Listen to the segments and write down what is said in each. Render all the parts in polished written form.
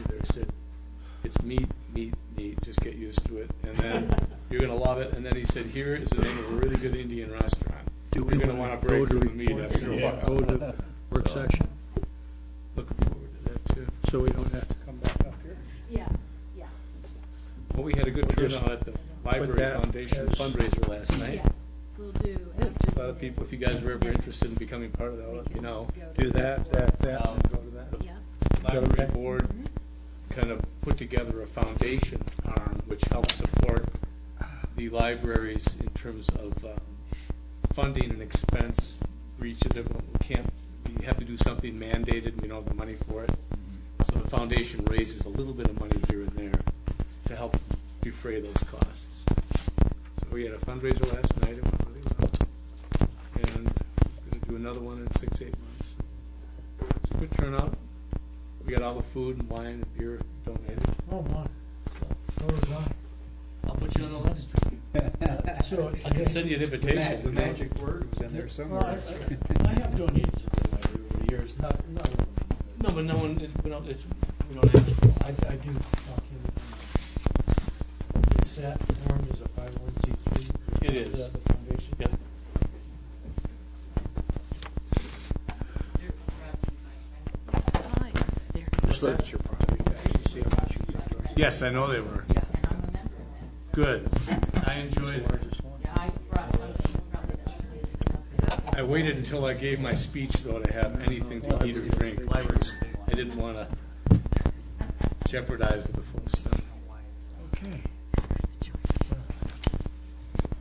you there said, it's meat, meat, meat, just get used to it, and then you're going to love it. And then he said, here is the name of a really good Indian restaurant. You're going to want to break from the meat after a while. Go to work session, Looking forward to that, too. so we don't have to come back up here. Yeah. Well, we had a good We'll just turnout at the Library that Foundation as- fundraiser last night. Yeah, we'll do. A lot of people, if you guys are ever interested in becoming part of that, let me know. Do that, and go to that. Yeah. Library okay? board kind of put together a foundation arm which helps support the libraries in terms of funding and expense for each of them. We have to do something mandated, and we don't have the money for it. So the foundation raises a little bit of money here and there to help defray those costs. So we had a fundraiser last night, it went really well. And we're going to do another one in 6-8 months. It's a good turnout. We got all the food and wine and beer donated. Oh, my. So was I'll put you on the list. I. So, I can send you an invitation. The magic word was in there well, somewhere. I have donated to the library over the years, not No, but no one, we don't ask for it. I do talk in. Is that formed as a 501c3? It is. The foundation? Yeah. Signs there. Just let your property taxes, see how much you get towards Yes, I know they were. And I'm a member of Good. I the enjoyed. largest one. that. Yeah, I brought something from the place. I waited until I gave my speech though to have anything to eat or drink. I didn't want to jeopardize the full stuff. Okay.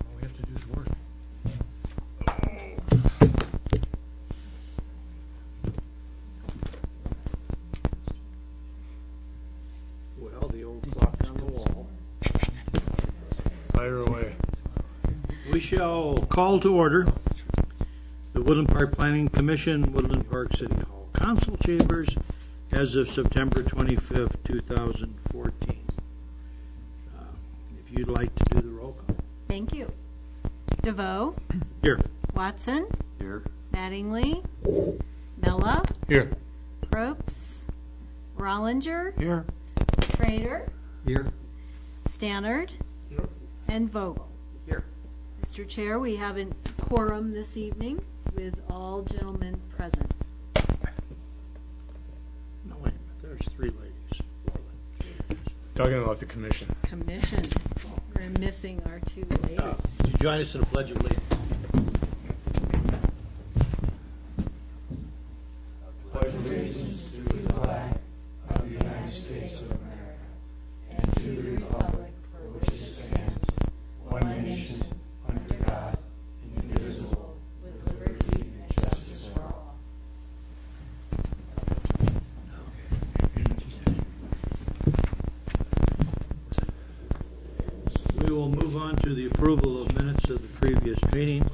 All we have to do is work. Well, the old clock on the wall. Fire away. We shall call to order the Woodland Park Planning Commission, Woodland Park City Hall Council Chambers as of September 25th, 2014. If you'd like to do the roll call. Thank you. DeVoe, Here. Watson, Here. Mattingly, Mella, Here. Probst, Rollinger, Here. Trader, Here. Stannard, and Vogel. Here. Mr. Chair, we have a quorum this evening with all gentlemen present. No, wait a minute. There's three ladies. Talking about the commission. Commission, we're missing our two ladies. Would you join us in a pledge of allegiance? We will move on to the approval of minutes of the previous meeting.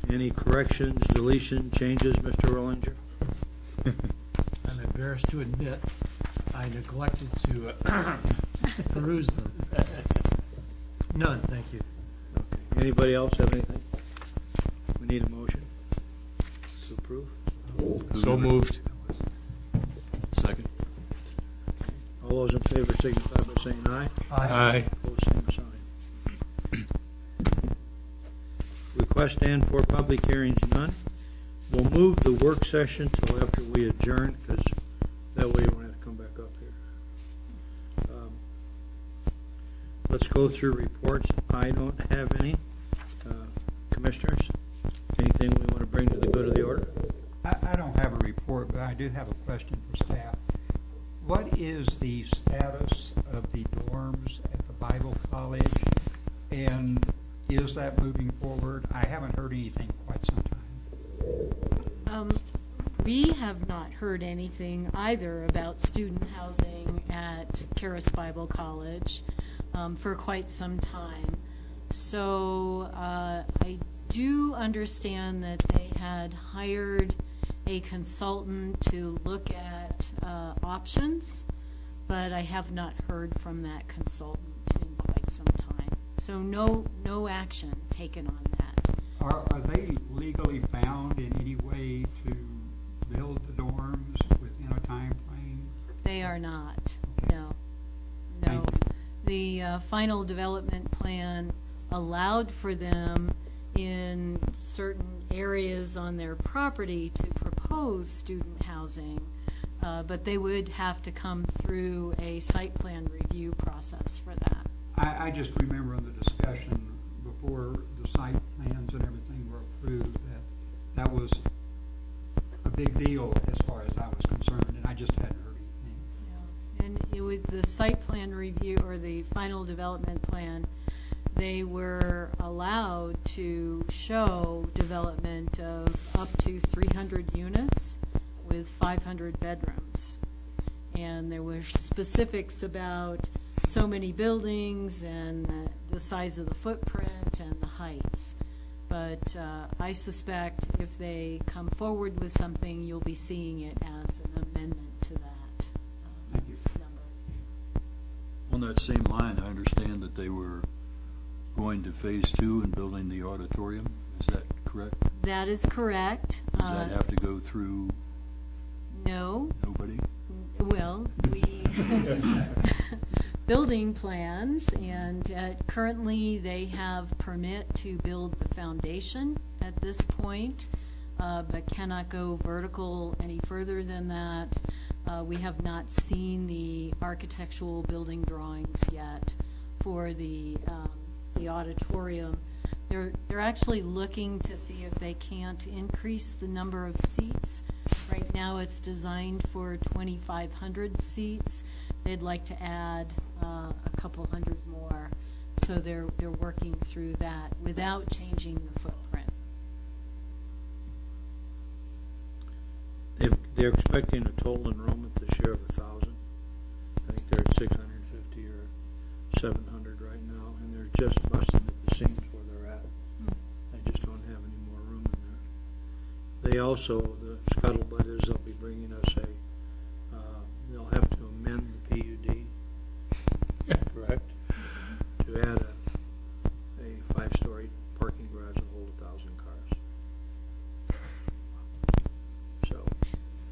Any corrections, deletion, changes, Mr. Rollinger? I'm embarrassed to admit I neglected to peruse them. None, thank you. Okay. Anybody else have anything? We need a motion to approve. So moved. Second. All those in favor signify by saying aye. Aye. Opposed, same sign. Request and for public hearings, none. We'll move the work session till after we adjourn, because that way you won't have to come back up here. Let's go through reports. I don't have any. Commissioners, anything we want to bring to the good of the order? I don't have a report, but I do have a question for staff. What is the status of the dorms at the Bible College, and is that moving forward? I haven't heard anything in quite some time. We have not heard anything either about student housing at Charis Bible College for quite some time. So I do understand that they had hired a consultant to look at options, but I have not heard from that consultant in quite some time. So no action taken on that. Are they legally bound in any way to build the dorms within a time frame? They are not. No, Thank no. The final development plan allowed for them in certain areas on their property to propose student housing, but they would have to come through a site plan review process for that. I just remember in the discussion before the site plans and everything were approved, that was a big deal as far as I was concerned, and I just hadn't heard anything. And with the site plan review, or the final development plan, they were allowed to show development of up to 300 units with 500 bedrooms. And there were specifics about so many buildings and the size of the footprint and the heights. But I suspect if they come forward with something, you'll be seeing it as an amendment to that Thank you. number. On that same line, I understand that they were going to phase 2 and building the auditorium. Is that correct? That is correct. Does that have to go through No. nobody? Well, we building plans, and currently they have permit to build the foundation at this point, but cannot go vertical any further than that. We have not seen the architectural building drawings yet for the auditorium. They're actually looking to see if they can't increase the number of seats. Right now it's designed for 2,500 seats. They'd like to add a couple hundred more. So they're working through that without changing the footprint. They're expecting a total enrollment this year of 1,000. I think they're at 650 or 700 right now, and they're just busting at the seams where they're at. They just don't have any more room in there. They also, the scuttlebutt is they'll be bringing us they'll have to amend the PUD, correct? To add a 5-story parking garage that hold 1,000 cars. So,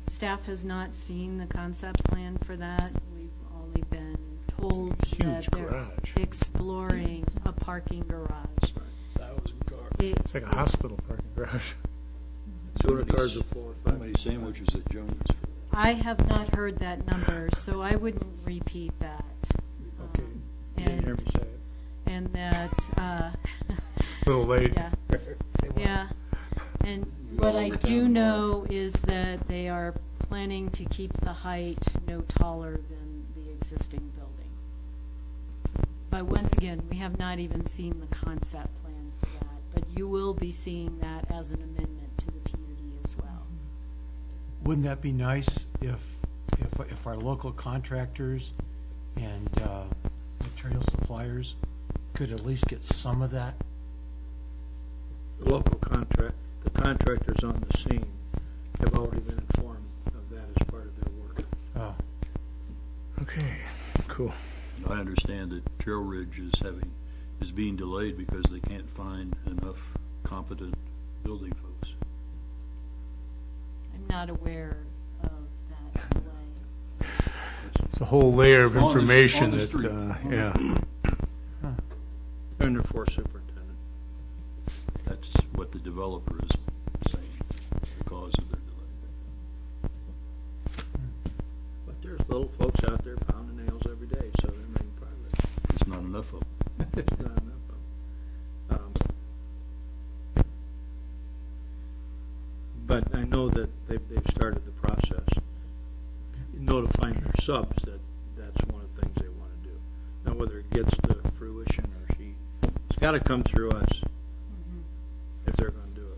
Staff has not seen the concept plan for that. We've only been told It's a huge that they're garage. exploring a parking garage. 1,000 cars. It's like a hospital parking garage. 200 cars a floor. How many sandwiches at Jones for that? I have not heard that number, so I wouldn't repeat that. Okay, you didn't hear me say it. And that, A little late. yeah, yeah. And what I do know is that they are planning to keep the height no taller than the existing building. But once again, we have not even seen the concept plan for that, but you will be seeing that as an amendment to the PUD as well. Wouldn't that be nice if our local contractors and material suppliers could at least get some of that? The local the contractors on the scene have already been informed of that as part of their work. Oh, Okay, cool. I understand that Trail Ridge is being delayed because they can't find enough competent building folks. I'm not aware of that delay. It's a whole layer of On the- information on the that, street. yeah. They're their fourth superintendent. That's what the developer is saying, the cause of their delay. But there's little folks out there pounding nails every day, so they're making progress. There's not enough of them. It's not enough of them. But I know that they've started the process, notifying their subs that that's one of the things they want to do. Now, whether it gets to fruition or it's got to come through us if they're going to do it.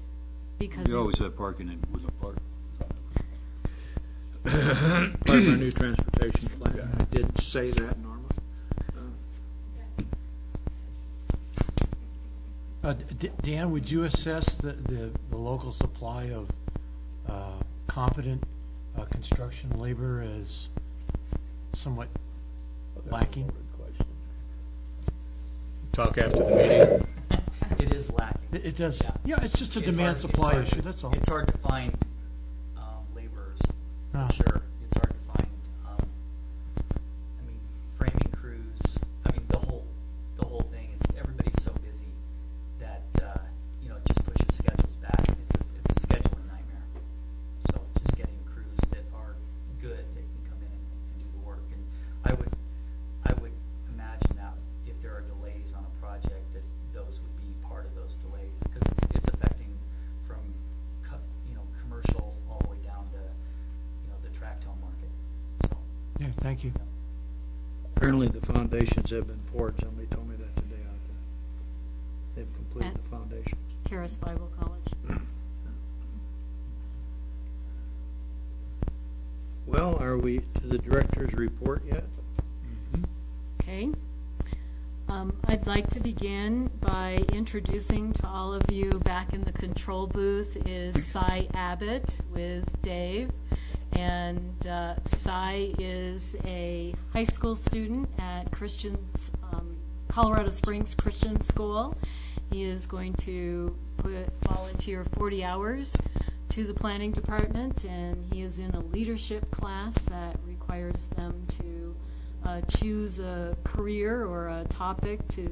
Because You always have parking in Woodland Park. Part of our new transportation plan. I did say that, Norma. Dan, would you assess the local supply of competent construction labor as somewhat lacking? Talk after the meeting. It is lacking. It does, Yeah. yeah, it's just a It's demand hard- supply it's hard issue, to- that's all. It's hard to find laborers, Ah. for sure. It's hard to find. Thank you. Apparently the foundations have been poured. Somebody told me that today out there. They've completed the foundations. Karis Bible College. Well, are we to the director's report yet? Okay. I'd like to begin by introducing to all of you back in the control booth is Cy Abbott with Dave. And Cy is a high school student at Colorado Springs Christian School. He is going to volunteer 40 hours to the planning department, and he is in a leadership class that requires them to choose a career or a topic to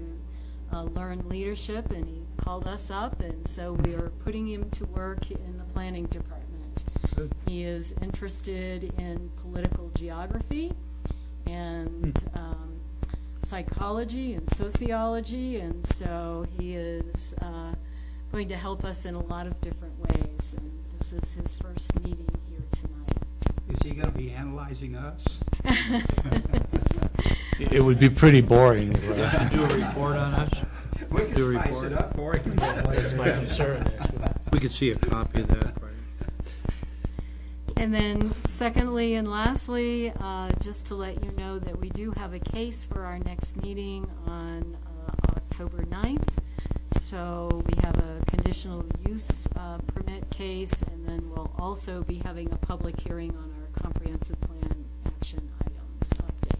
learn leadership, and he called us up, and so we are putting him to work in the planning department. Good. He is interested in political geography and psychology and sociology, and so he is going to help us in a lot of different ways, and this is his first meeting here tonight. Is he going to be analyzing us? It would be pretty boring. Do a report on us? We Do a can spice report. it up for him. That's my concern, actually. We could see a copy of that, right? And then secondly and lastly, just to let you know that we do have a case for our next meeting on October 9th. So we have a conditional use permit case, and then we'll also be having a public hearing on our comprehensive plan action items update.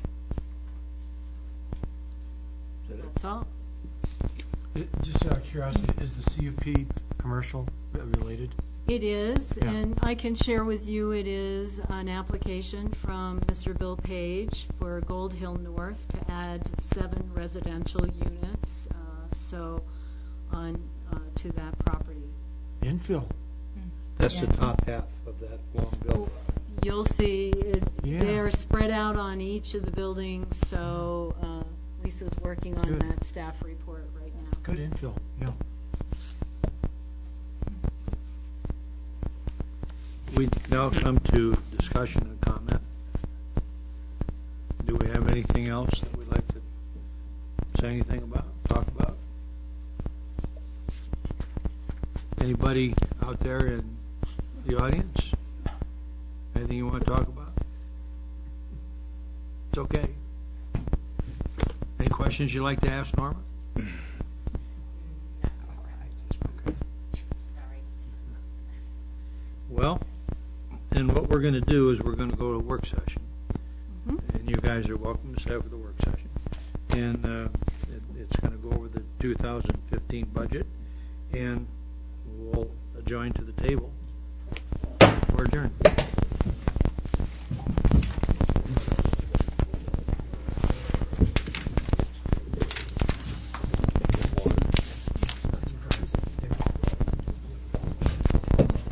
That's all. Just out of curiosity, is the CUP commercial related? It is, Yeah. and I can share with you, it is an application from Mr. Bill Page for Gold Hill North to add 7 residential units, on to that property. Infill. That's the Yes. top half of that long building. You'll see, Yeah. they're spread out on each of the buildings, so Lisa's working on Good. that staff report right now. Good infill, yeah. We now come to discussion and comment. Do we have anything else that we'd like to say anything about, talk about? Anybody out there in the audience? Anything you want to talk about? It's okay. Any questions you'd like to ask Norma? Well, then what we're going to do is we're going to go to a work session. And you guys are welcome to stay for the work session. And it's going to go over the 2015 budget, and we'll adjourn to the table. We're adjourned.